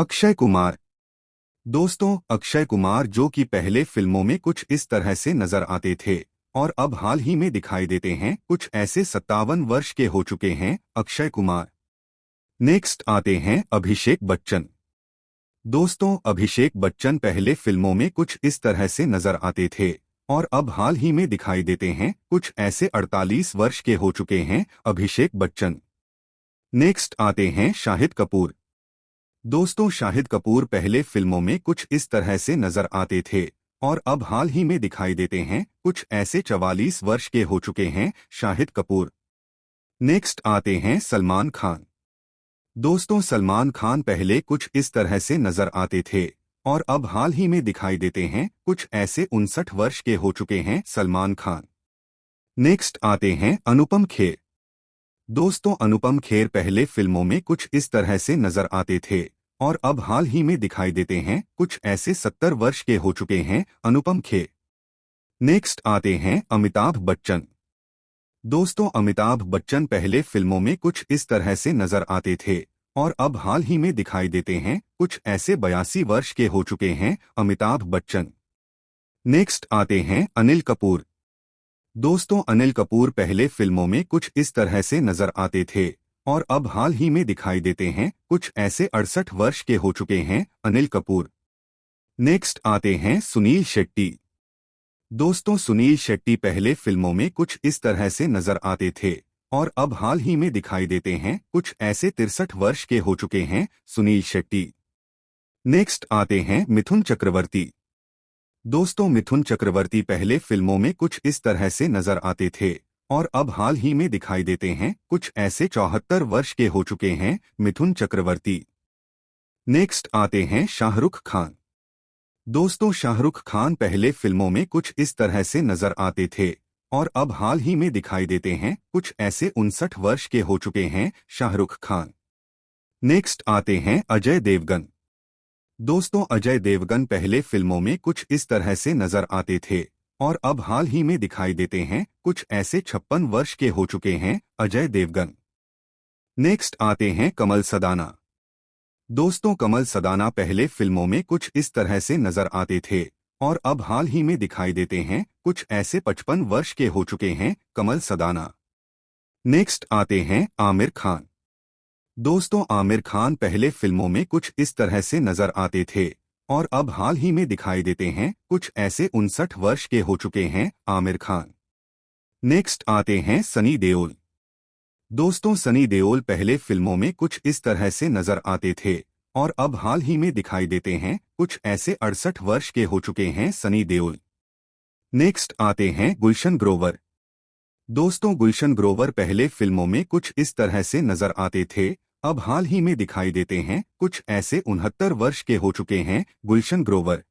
अक्षय कुमार। दोस्तों, अक्षय कुमार जो कि पहले फिल्मों में कुछ इस तरह से नजर आते थे और अब हाल ही में दिखाई देते हैं, कुछ ऐसे 57 वर्ष के हो चुके हैं अक्षय कुमार। नेक्स्ट आते हैं अभिषेक बच्चन। दोस्तों, अभिषेक बच्चन पहले फिल्मों में कुछ इस तरह से नजर आते थे और अब हाल ही में दिखाई देते हैं, कुछ ऐसे 48 वर्ष के हो चुके हैं अभिषेक बच्चन। नेक्स्ट आते हैं शाहिद कपूर। दोस्तों, शाहिद कपूर पहले फिल्मों में कुछ इस तरह से नजर आते थे और अब हाल ही में दिखाई देते हैं, कुछ ऐसे 44 वर्ष के हो चुके हैं शाहिद कपूर। नेक्स्ट आते हैं सलमान खान। दोस्तों, सलमान खान पहले कुछ इस तरह से नजर आते थे और अब हाल ही में दिखाई देते हैं, कुछ ऐसे 59 वर्ष के हो चुके हैं सलमान खान। नेक्स्ट आते हैं अनुपम खेर। दोस्तों, अनुपम खेर पहले फिल्मों में कुछ इस तरह से नजर आते थे और अब हाल ही में दिखाई देते हैं, कुछ ऐसे 70 वर्ष के हो चुके हैं अनुपम खेर। नेक्स्ट आते हैं अमिताभ बच्चन। दोस्तों, अमिताभ बच्चन पहले फिल्मों में कुछ इस तरह से नजर आते थे और अब हाल ही में दिखाई देते हैं, कुछ ऐसे 82 वर्ष के हो चुके हैं अमिताभ बच्चन। नेक्स्ट आते हैं अनिल कपूर। दोस्तों, अनिल कपूर पहले फिल्मों में कुछ इस तरह से नजर आते थे और अब हाल ही में दिखाई देते हैं, कुछ ऐसे 68 वर्ष के हो चुके हैं अनिल कपूर। नेक्स्ट आते हैं सुनील शेट्टी। दोस्तों, सुनील शेट्टी पहले फिल्मों में कुछ इस तरह से नजर आते थे और अब हाल ही में दिखाई देते हैं, कुछ ऐसे 63 वर्ष के हो चुके हैं सुनील शेट्टी। नेक्स्ट आते हैं मिथुन चक्रवर्ती। दोस्तों, मिथुन चक्रवर्ती पहले फिल्मों में कुछ इस तरह से नजर आते थे और अब हाल ही में दिखाई देते हैं, कुछ ऐसे 74 वर्ष के हो चुके हैं मिथुन चक्रवर्ती। नेक्स्ट आते हैं शाहरुख खान। दोस्तों, शाहरुख खान पहले फिल्मों में कुछ इस तरह से नजर आते थे और अब हाल ही में दिखाई देते हैं, कुछ ऐसे 59 वर्ष के हो चुके हैं शाहरुख खान। नेक्स्ट आते हैं अजय देवगन। दोस्तों, अजय देवगन पहले फिल्मों में कुछ इस तरह से नजर आते थे और अब हाल ही में दिखाई देते हैं, कुछ ऐसे 56 वर्ष के हो चुके हैं अजय देवगन। नेक्स्ट आते हैं कमल सदाना। दोस्तों, कमल सदाना पहले फिल्मों में कुछ इस तरह से नजर आते थे और अब हाल ही में दिखाई देते हैं, कुछ ऐसे 55 वर्ष के हो चुके हैं कमल सदाना। नेक्स्ट आते हैं आमिर खान। दोस्तों, आमिर खान पहले फिल्मों में कुछ इस तरह से नजर आते थे और अब हाल ही में दिखाई देते हैं, कुछ ऐसे 59 वर्ष के हो चुके हैं आमिर खान। नेक्स्ट आते हैं सनी देओल। दोस्तों, सनी देओल पहले फिल्मों में कुछ इस तरह से नजर आते थे और अब हाल ही में दिखाई देते हैं, कुछ ऐसे 68 वर्ष के हो चुके हैं सनी देओल। नेक्स्ट आते हैं गुलशन ग्रोवर। दोस्तों, गुलशन ग्रोवर पहले फिल्मों में कुछ इस तरह से नजर आते थे, अब हाल ही में दिखाई देते हैं, कुछ ऐसे 69 वर्ष के हो चुके हैं गुलशन ग्रोवर।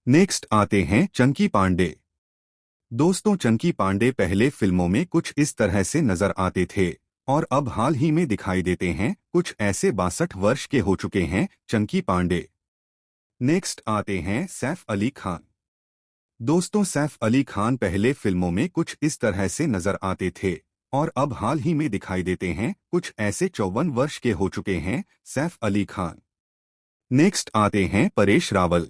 नेक्स्ट आते हैं चंकी पांडे। दोस्तों, चंकी पांडे पहले फिल्मों में कुछ इस तरह से नजर आते थे और अब हाल ही में दिखाई देते हैं, कुछ ऐसे 62 वर्ष के हो चुके हैं चंकी पांडे। नेक्स्ट आते हैं सैफ अली खान। दोस्तों, सैफ अली खान पहले फिल्मों में कुछ इस तरह से नजर आते थे और अब हाल ही में दिखाई देते हैं, कुछ ऐसे 54 वर्ष के हो चुके हैं सैफ अली खान। नेक्स्ट आते हैं परेश रावल।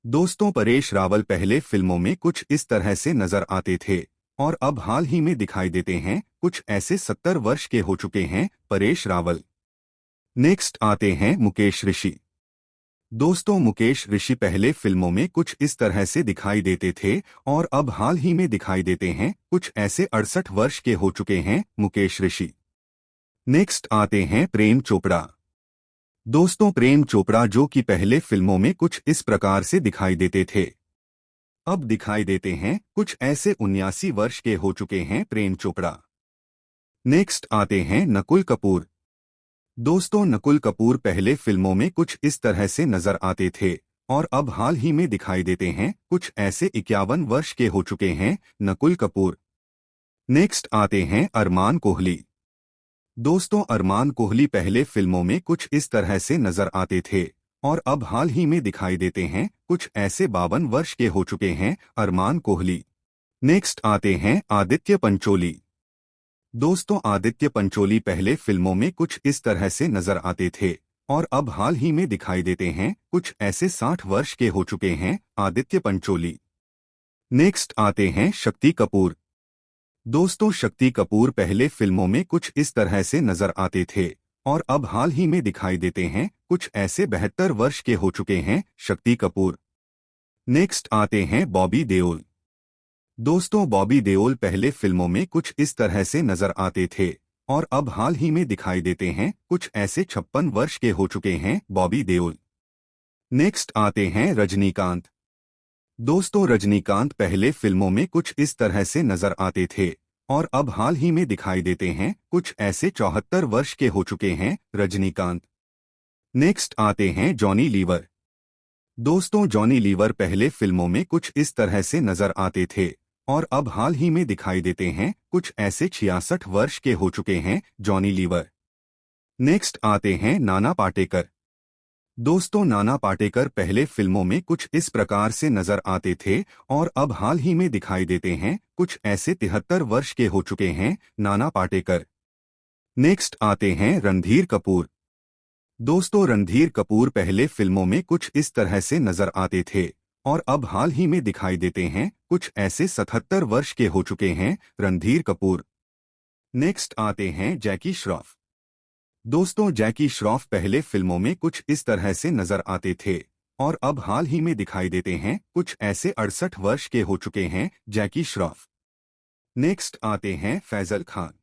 दोस्तों, परेश रावल पहले फिल्मों में कुछ इस तरह से नजर आते थे और अब हाल ही में दिखाई देते हैं, कुछ ऐसे 70 वर्ष के हो चुके हैं परेश रावल। नेक्स्ट आते हैं मुकेश ऋषि। दोस्तों, मुकेश ऋषि पहले फिल्मों में कुछ इस तरह से दिखाई देते थे और अब हाल ही में दिखाई देते हैं, कुछ ऐसे 68 वर्ष के हो चुके हैं मुकेश ऋषि। नेक्स्ट आते हैं प्रेम चोपड़ा। दोस्तों, प्रेम चोपड़ा जो कि पहले फिल्मों में कुछ इस प्रकार से दिखाई देते थे, अब दिखाई देते हैं, कुछ ऐसे 79 वर्ष के हो चुके हैं प्रेम चोपड़ा। नेक्स्ट आते हैं नकुल कपूर। दोस्तों, नकुल कपूर पहले फिल्मों में कुछ इस तरह से नजर आते थे और अब हाल ही में दिखाई देते हैं, कुछ ऐसे 51 वर्ष के हो चुके हैं नकुल कपूर। नेक्स्ट आते हैं अरमान कोहली। दोस्तों, अरमान कोहली पहले फिल्मों में कुछ इस तरह से नजर आते थे और अब हाल ही में दिखाई देते हैं, कुछ ऐसे 52 वर्ष के हो चुके हैं अरमान कोहली। नेक्स्ट आते हैं आदित्य पंचोली। दोस्तों, आदित्य पंचोली पहले फिल्मों में कुछ इस तरह से नजर आते थे और अब हाल ही में दिखाई देते हैं कुछ ऐसे 60 वर्ष के हो चुके हैं आदित्य पंचोली। नेक्स्ट आते हैं शक्ति कपूर। दोस्तों शक्ति कपूर पहले फिल्मों में कुछ इस तरह से नजर आते थे और अब हाल ही में दिखाई देते हैं कुछ ऐसे 72 वर्ष के हो चुके हैं शक्ति कपूर। नेक्स्ट आते हैं बॉबी देओल। दोस्तों बॉबी देओल पहले फिल्मों में कुछ इस तरह से नजर आते थे और अब हाल ही में दिखाई देते हैं कुछ ऐसे 56 वर्ष के हो चुके हैं बॉबी देओल। नेक्स्ट आते हैं रजनीकांत। दोस्तों रजनीकांत पहले फिल्मों में कुछ इस तरह से नजर आते थे और अब हाल ही में दिखाई देते हैं कुछ ऐसे 74 वर्ष के हो चुके हैं रजनीकांत। नेक्स्ट आते हैं जॉनी लीवर। दोस्तों जॉनी लीवर पहले फिल्मों में कुछ इस तरह से नजर आते थे और अब हाल ही में दिखाई देते हैं कुछ ऐसे 66 वर्ष के हो चुके हैं जॉनी लीवर। नेक्स्ट आते हैं नाना पाटेकर। दोस्तों नाना पाटेकर पहले फिल्मों में कुछ इस प्रकार से नजर आते थे और अब हाल ही में दिखाई देते हैं कुछ ऐसे 73 वर्ष के हो चुके हैं नाना पाटेकर। नेक्स्ट आते हैं रणधीर कपूर। दोस्तों रणधीर कपूर पहले फिल्मों में कुछ इस तरह से नजर आते थे और अब हाल ही में दिखाई देते हैं कुछ ऐसे 77 वर्ष के हो चुके हैं रणधीर कपूर। नेक्स्ट आते हैं जैकी श्रॉफ। दोस्तों जैकी श्रॉफ पहले फिल्मों में कुछ इस तरह से नजर आते थे और अब हाल ही में दिखाई देते हैं कुछ ऐसे 68 वर्ष के हो चुके हैं जैकी श्रॉफ। नेक्स्ट आते हैं फैजल खान।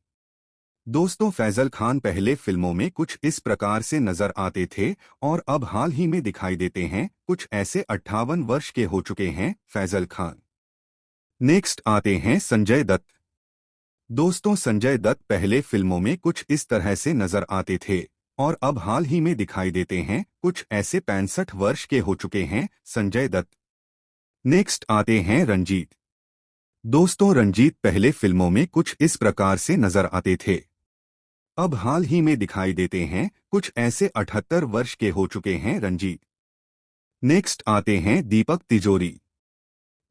दोस्तों फैजल खान पहले फिल्मों में कुछ इस प्रकार से नजर आते थे और अब हाल ही में दिखाई देते हैं कुछ ऐसे 58 वर्ष के हो चुके हैं फैजल खान। नेक्स्ट आते हैं संजय दत्त। दोस्तों संजय दत्त पहले फिल्मों में कुछ इस तरह से नजर आते थे और अब हाल ही में दिखाई देते हैं कुछ ऐसे 65 वर्ष के हो चुके हैं संजय दत्त। नेक्स्ट आते हैं रंजीत। दोस्तों रंजीत पहले फिल्मों में कुछ इस प्रकार से नजर आते थे, अब हाल ही में दिखाई देते हैं कुछ ऐसे 78 वर्ष के हो चुके हैं रंजीत। नेक्स्ट आते हैं दीपक तिजोरी।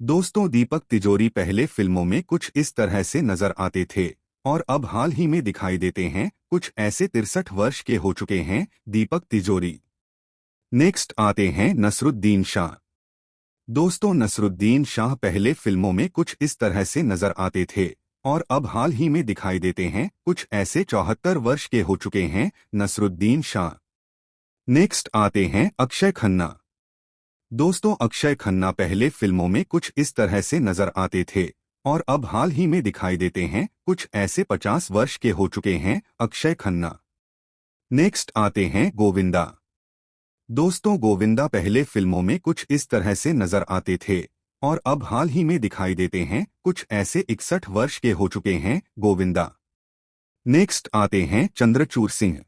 दोस्तों दीपक तिजोरी पहले फिल्मों में कुछ इस तरह से नजर आते थे और अब हाल ही में दिखाई देते हैं कुछ ऐसे 63 वर्ष के हो चुके हैं दीपक तिजोरी। नेक्स्ट आते हैं नसरुद्दीन शाह। दोस्तों नसरुद्दीन शाह पहले फिल्मों में कुछ इस तरह से नजर आते थे और अब हाल ही में दिखाई देते हैं कुछ ऐसे 74 वर्ष के हो चुके हैं नसरुद्दीन शाह। नेक्स्ट आते हैं अक्षय खन्ना। दोस्तों अक्षय खन्ना पहले फिल्मों में कुछ इस तरह से नजर आते थे और अब हाल ही में दिखाई देते हैं कुछ ऐसे 50 वर्ष के हो चुके हैं अक्षय खन्ना। नेक्स्ट आते हैं गोविंदा। दोस्तों गोविंदा पहले फिल्मों में कुछ इस तरह से नजर आते थे और अब हाल ही में दिखाई देते हैं कुछ ऐसे 61 वर्ष के हो चुके हैं गोविंदा। नेक्स्ट आते हैं चंद्रचूड़ सिंह।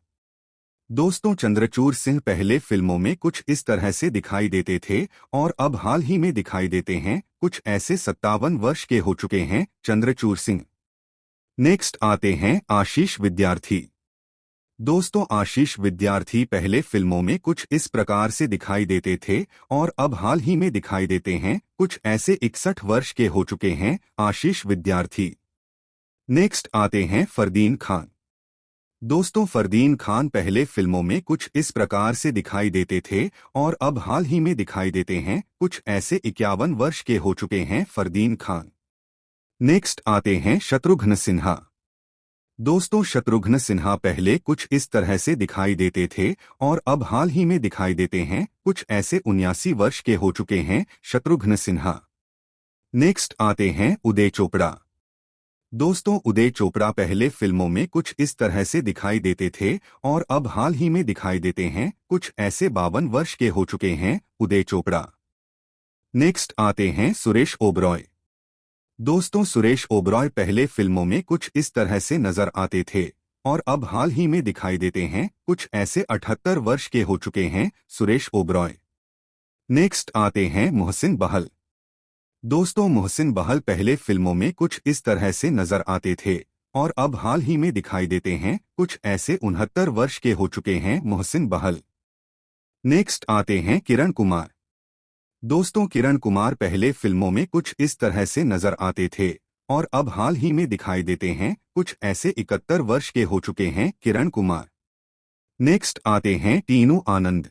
दोस्तों चंद्रचूड़ सिंह पहले फिल्मों में कुछ इस तरह से दिखाई देते थे और अब हाल ही में दिखाई देते हैं कुछ ऐसे 57 वर्ष के हो चुके हैं चंद्रचूड़ सिंह। नेक्स्ट आते हैं आशीष विद्यार्थी। दोस्तों आशीष विद्यार्थी पहले फिल्मों में कुछ इस प्रकार से दिखाई देते थे और अब हाल ही में दिखाई देते हैं कुछ ऐसे 61 वर्ष के हो चुके हैं आशीष विद्यार्थी। नेक्स्ट आते हैं फरदीन खान। दोस्तों फरदीन खान पहले फिल्मों में कुछ इस प्रकार से दिखाई देते थे और अब हाल ही में दिखाई देते हैं कुछ ऐसे 51 वर्ष के हो चुके हैं फरदीन खान। नेक्स्ट आते हैं शत्रुघ्न सिन्हा। दोस्तों शत्रुघ्न सिन्हा पहले कुछ इस तरह से दिखाई देते थे और अब हाल ही में दिखाई देते हैं कुछ ऐसे 79 वर्ष के हो चुके हैं शत्रुघ्न सिन्हा। नेक्स्ट आते हैं उदय चोपड़ा। दोस्तों उदय चोपड़ा पहले फिल्मों में कुछ इस तरह से दिखाई देते थे और अब हाल ही में दिखाई देते हैं कुछ ऐसे 52 वर्ष के हो चुके हैं उदय चोपड़ा। नेक्स्ट आते हैं सुरेश ओबरॉय। दोस्तों सुरेश ओबरॉय पहले फिल्मों में कुछ इस तरह से नजर आते थे और अब हाल ही में दिखाई देते हैं कुछ ऐसे 78 वर्ष के हो चुके हैं सुरेश ओबरॉय। नेक्स्ट आते हैं मोहसिन बहल। दोस्तों मोहसिन बहल पहले फिल्मों में कुछ इस तरह से नजर आते थे और अब हाल ही में दिखाई देते हैं कुछ ऐसे 69 वर्ष के हो चुके हैं मोहसिन बहल। नेक्स्ट आते हैं किरण कुमार। दोस्तों किरण कुमार पहले फिल्मों में कुछ इस तरह से नजर आते थे और अब हाल ही में दिखाई देते हैं कुछ ऐसे 71 वर्ष के हो चुके हैं किरण कुमार। नेक्स्ट आते हैं टीनू आनंद।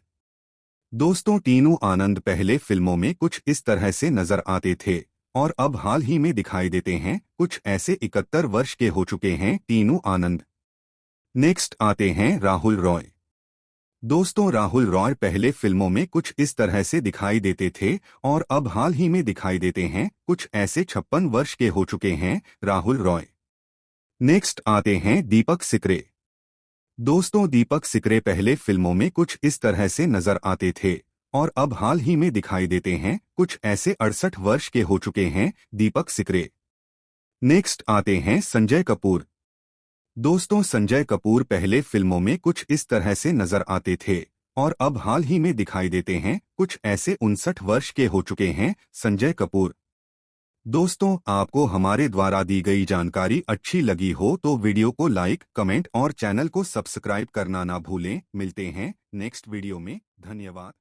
दोस्तों, टीनू आनंद पहले फिल्मों में कुछ इस तरह से नजर आते थे और अब हाल ही में दिखाई देते हैं कुछ ऐसे। 71 वर्ष के हो चुके हैं टीनू आनंद। नेक्स्ट आते हैं राहुल रॉय। दोस्तों, राहुल रॉय पहले फिल्मों में कुछ इस तरह से दिखाई देते थे और अब हाल ही में दिखाई देते हैं कुछ ऐसे। 56 वर्ष के हो चुके हैं राहुल रॉय। नेक्स्ट आते हैं दीपक सिकरे। दोस्तों, दीपक सिकरे पहले फिल्मों में कुछ इस तरह से नजर आते थे और अब हाल ही में दिखाई देते हैं कुछ ऐसे। 68 वर्ष के हो चुके हैं दीपक सिकरे। नेक्स्ट आते हैं संजय कपूर। दोस्तों, संजय कपूर पहले फिल्मों में कुछ इस तरह से नजर आते थे और अब हाल ही में दिखाई देते हैं कुछ ऐसे। 59 वर्ष के हो चुके हैं संजय कपूर। दोस्तों, आपको हमारे द्वारा दी गई जानकारी अच्छी लगी हो तो वीडियो को लाइक, कमेंट और चैनल को सब्सक्राइब करना ना भूलें। मिलते हैं नेक्स्ट वीडियो में। धन्यवाद।